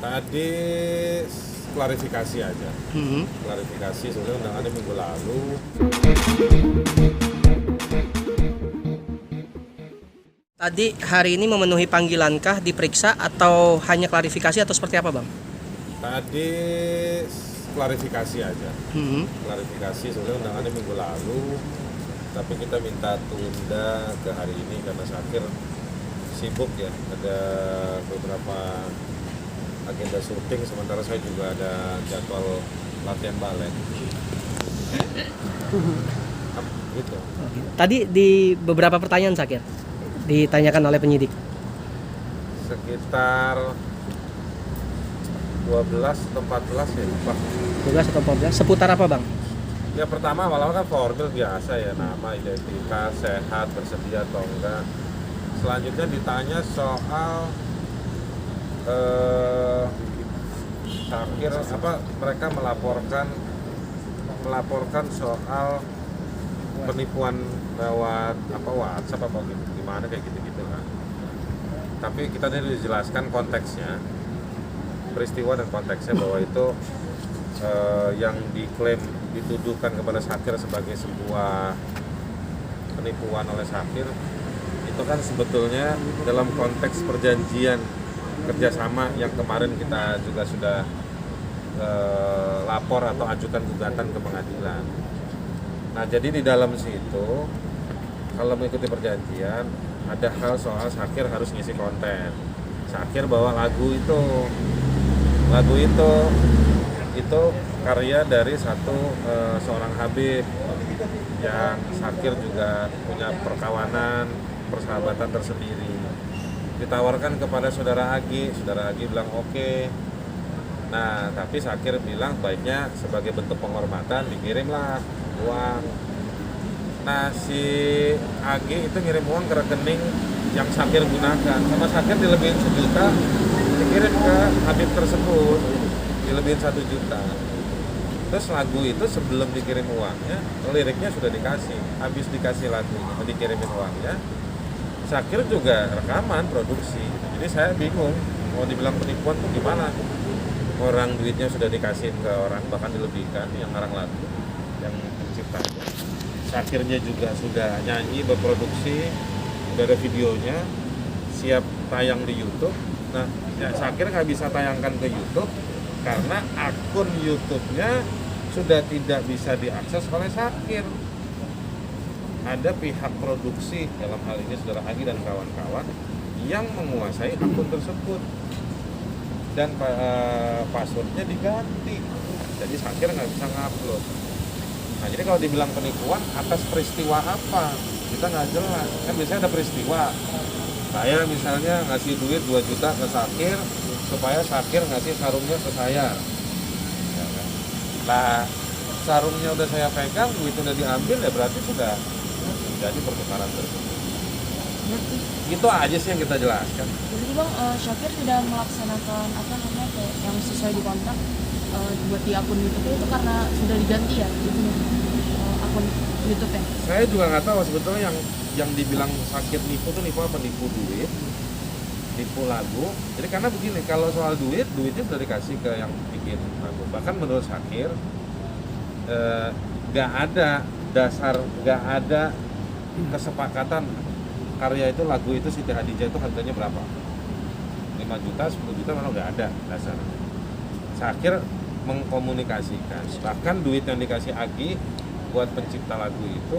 Tadi klarifikasi aja. Klarifikasi sebenarnya undangannya minggu lalu. Tadi hari ini memenuhi panggilankah, diperiksa atau hanya klarifikasi atau seperti apa, Bang? Tadi klarifikasi aja. Klarifikasi sebenarnya undangannya minggu lalu, tapi kita minta tunda ke hari ini karena Syakir sibuk ya, ada beberapa agenda syuting, sementara saya juga ada jadwal latihan balet. Gitu. Tadi di beberapa pertanyaan, Syakir, ditanyakan oleh penyidik. Sekitar 12 atau 14 ya, lupa. 12 atau 14, seputar apa, Bang? Ya pertama awal kan formal biasa ya, nama, identitas, sehat, bersedia atau enggak. Selanjutnya ditanya soal Syakir mereka melaporkan soal penipuan lewat WhatsApp apa gitu, gimana kayak gitu lah. Tapi kita tadi dijelaskan konteksnya, peristiwa dan konteksnya, bahwa itu yang diklaim dituduhkan kepada Syakir sebagai sebuah penipuan oleh Syakir itu kan sebetulnya dalam konteks perjanjian kerjasama yang kemarin kita juga sudah lapor atau ajukan gugatan ke pengadilan. Nah, jadi di dalam situ kalau mengikuti perjanjian ada hal soal Syakir harus ngisi konten. Syakir bawa lagu itu karya dari seorang Habib yang Syakir juga punya perkawanan, persahabatan tersendiri. Ditawarkan kepada saudara Agi bilang oke. Nah, tapi Syakir bilang baiknya sebagai bentuk penghormatan dikirimlah uang. Nah, si Agi itu ngirim uang ke rekening yang Syakir gunakan, sama Syakir dilebihin 1 juta, dikirim ke Habib tersebut, dilebihin 1 juta. Terus lagu itu sebelum dikirim uangnya, liriknya sudah dikasih, habis dikasih lagunya, dikirimin uangnya, Syakir juga rekaman, produksi. Jadi saya bingung, mau dibilang penipuan tuh gimana? Orang duitnya sudah dikasih ke orang, bahkan dilebihkan, yang ngarang lagu, yang penciptanya. Syakirnya juga sudah nyanyi, berproduksi, sudah ada videonya, siap tayang di YouTube. Nah, ya Syakir nggak bisa tayangkan ke YouTube karena akun YouTube-nya sudah tidak bisa diakses oleh Syakir. Ada pihak produksi, dalam hal ini saudara Agi dan kawan-kawan, yang menguasai akun tersebut dan passwordnya diganti, jadi Syakir nggak bisa ngupload. Nah, jadi kalau dibilang penipuan atas peristiwa apa, kita nggak jelas. Kan biasanya ada peristiwa, saya misalnya ngasih duit 2 juta ke Syakir supaya Syakir ngasih sarungnya ke saya, ya kan? Nah, sarungnya udah saya pegang, duitnya udah diambil, ya berarti sudah jadi pertukaran tersebut. Itu aja sih yang kita jelaskan. Jadi Bang, Syakir tidak melaksanakan kayak yang sesuai di kontrak buat di akun YouTube itu karena sudah diganti ya itunya, akun YouTube-nya. Saya juga nggak tahu sebetulnya yang dibilang Syakir nipu itu nipu apa, nipu duit, nipu lagu. Jadi karena begini, kalau soal duitnya sudah dikasih ke yang bikin lagu. Bahkan menurut Syakir nggak ada kesepakatan karya itu, lagu itu Siti Hadijah itu harganya berapa, 5 juta, 10 juta, mana nggak ada dasar. Syakir mengkomunikasikan, bahkan duit yang dikasih Agi buat pencipta lagu itu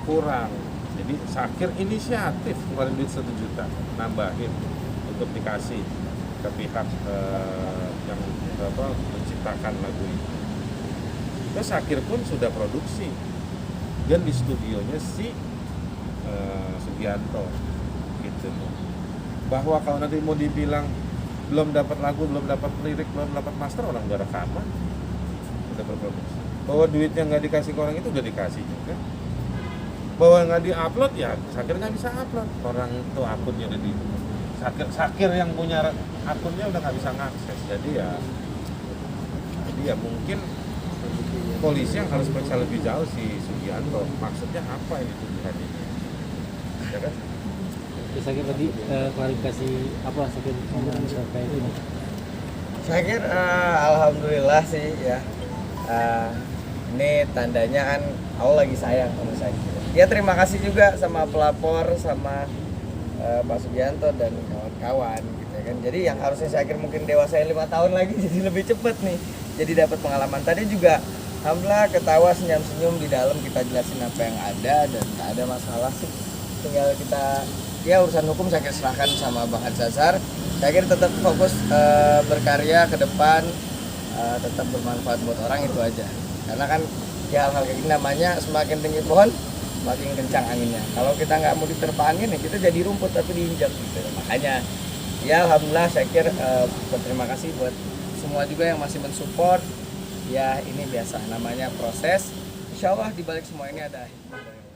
kurang. Jadi Syakir inisiatif keluarin duit 1 juta, nambahin untuk dikasih ke pihak yang menciptakan lagu itu. Terus Syakir pun sudah produksi dan di studionya si Sugianto gitu. Bahwa kalau nanti mau dibilang belum dapat lagu, belum dapat lirik, belum dapat master, orang udah rekaman, udah berproduksi. Bahwa duitnya nggak dikasih ke orang itu udah dikasih juga. Bahwa nggak diupload, ya Syakir nggak bisa upload, orang itu akunnya udah di Syakir yang punya akunnya udah nggak bisa ngakses. Jadi ya mungkin polisi yang harus periksa lebih jauh si Sugianto, maksudnya apa ini tuduhan ini, ya kan? Sakit tadi klarifikasi apa sakit terkait ini? Saya kira alhamdulillah sih ya. Eh, ini tandanya kan Allah lagi sayang sama saya. Ya terima kasih juga sama pelapor, sama Pak Sugianto dan kawan-kawan gitu ya kan. Jadi yang harusnya saya kira mungkin dewasa 5 tahun lagi jadi lebih cepet nih. Jadi dapat pengalaman tadi juga. Alhamdulillah ketawa senyum-senyum di dalam, kita jelasin apa yang ada dan tak ada masalah sih. Tinggal kita ya urusan hukum saya kira serahkan sama Bang Hadsasar. Saya kira tetap fokus berkarya ke depan, tetap bermanfaat buat orang, itu aja. Karena kan ya hal-hal kayak gini namanya semakin tinggi pohon semakin kencang anginnya. Kalau kita nggak mau diterpa angin ya kita jadi rumput tapi diinjak gitu. Makanya ya alhamdulillah saya kira berterima kasih buat semua juga yang masih mensupport. Ya ini biasa namanya proses. Insya Allah dibalik semua ini ada hikmah dari Allah.